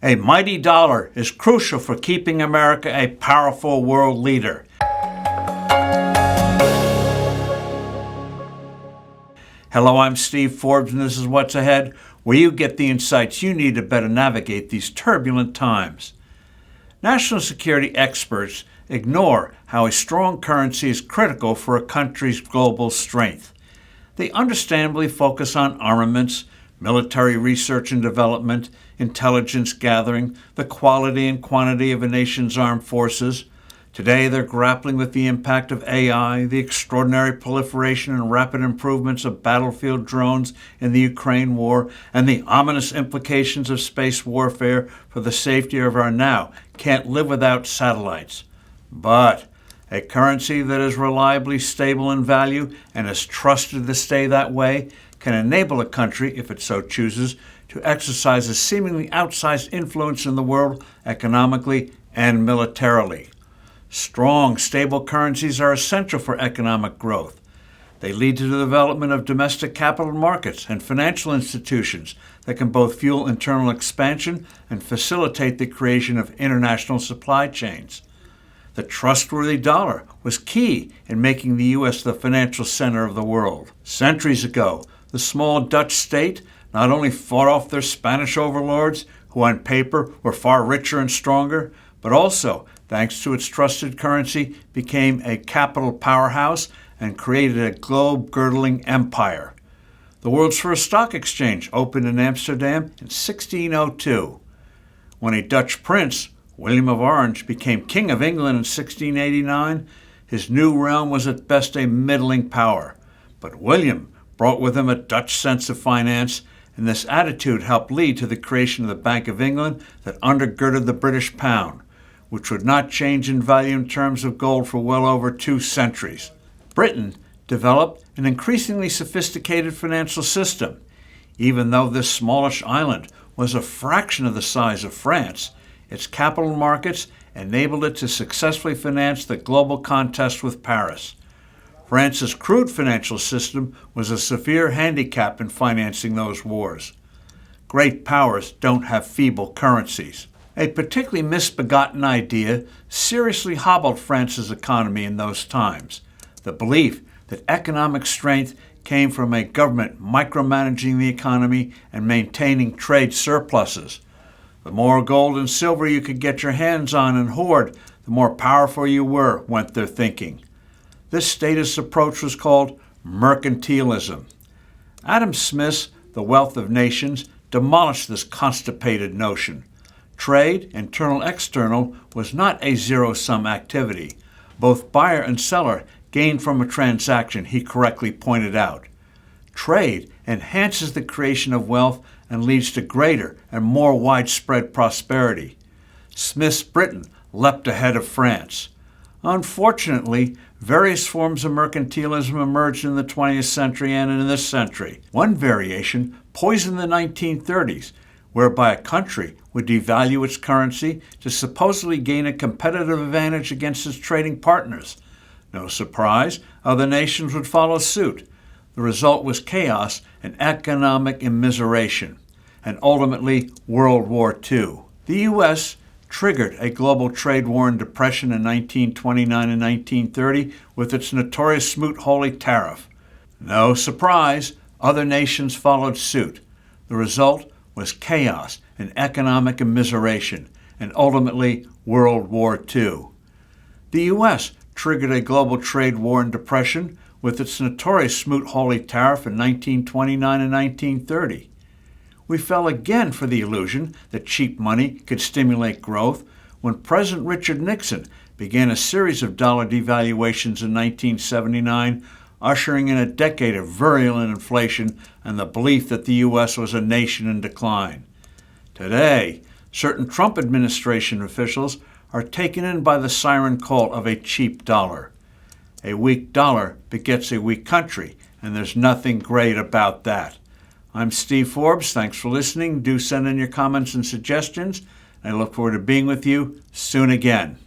A mighty dollar is crucial for keeping America a powerful world leader. Hello, I'm Steve Forbes, and this is What's Ahead, where you get the insights you need to better navigate these turbulent times. National security experts ignore how a strong currency is critical for a country's global strength. They understandably focus on armaments, military research and development, intelligence gathering, the quality and quantity of a nation's armed forces. Today, they're grappling with the impact of AI, the extraordinary proliferation and rapid improvements of battlefield drones in the Ukraine war, and the ominous implications of space warfare for the safety of our now can't live without satellites. But a currency that is reliably stable in value and is trusted to stay that way can enable a country, if it so chooses, to exercise a seemingly outsized influence in the world economically and militarily. Strong, stable currencies are essential for economic growth. They lead to the development of domestic capital markets and financial institutions that can both fuel internal expansion and facilitate the creation of international supply chains. The trustworthy dollar was key in making the U.S. the financial center of the world. Centuries ago, the small Dutch state not only fought off their Spanish overlords, who on paper were far richer and stronger, but also, thanks to its trusted currency, became a capital powerhouse and created a globe-girdling empire. The world's first stock exchange opened in Amsterdam in 1602. When a Dutch prince, William of Orange, became King of England in 1689, his new realm was at best a middling power. But William brought with him a Dutch sense of finance, and this attitude helped lead to the creation of the Bank of England that undergirded the British pound, which would not change in value in terms of gold for well over 2 centuries. Britain developed an increasingly sophisticated financial system. Even though this smallish island was a fraction of the size of France, its capital markets enabled it to successfully finance the global contest with Paris. France's crude financial system was a severe handicap in financing those wars. Great powers don't have feeble currencies. A particularly misbegotten idea seriously hobbled France's economy in those times: the belief that economic strength came from a government micromanaging the economy and maintaining trade surpluses. The more gold and silver you could get your hands on and hoard, the more powerful you were, went their thinking. This statist approach was called mercantilism. Adam Smith's The Wealth of Nations demolished this constipated notion. Trade, internal-external, was not a zero-sum activity. Both buyer and seller gained from a transaction, he correctly pointed out. Trade enhances the creation of wealth and leads to greater and more widespread prosperity. Smith's Britain leapt ahead of France. Unfortunately, various forms of mercantilism emerged in the 20th century and in this century. One variation poisoned the 1930s, whereby a country would devalue its currency to supposedly gain a competitive advantage against its trading partners. No surprise, other nations would follow suit. The result was chaos and economic immiseration, and ultimately World War II. The U.S. triggered a global trade war and depression in 1929 and 1930 with its notorious Smoot-Hawley tariff. No surprise, other nations followed suit. The result was chaos and economic immiseration, and ultimately World War II. The U.S. triggered a global trade war and depression with its notorious Smoot-Hawley tariff in 1929 and 1930. We fell again for the illusion that cheap money could stimulate growth when President Richard Nixon began a series of dollar devaluations in 1979, ushering in a decade of virulent inflation and the belief that the U.S. was a nation in decline. Today, certain Trump administration officials are taken in by the siren call of a cheap dollar. A weak dollar begets a weak country, and there's nothing great about that. I'm Steve Forbes. Thanks for listening. Do send in your comments and suggestions. I look forward to being with you soon again.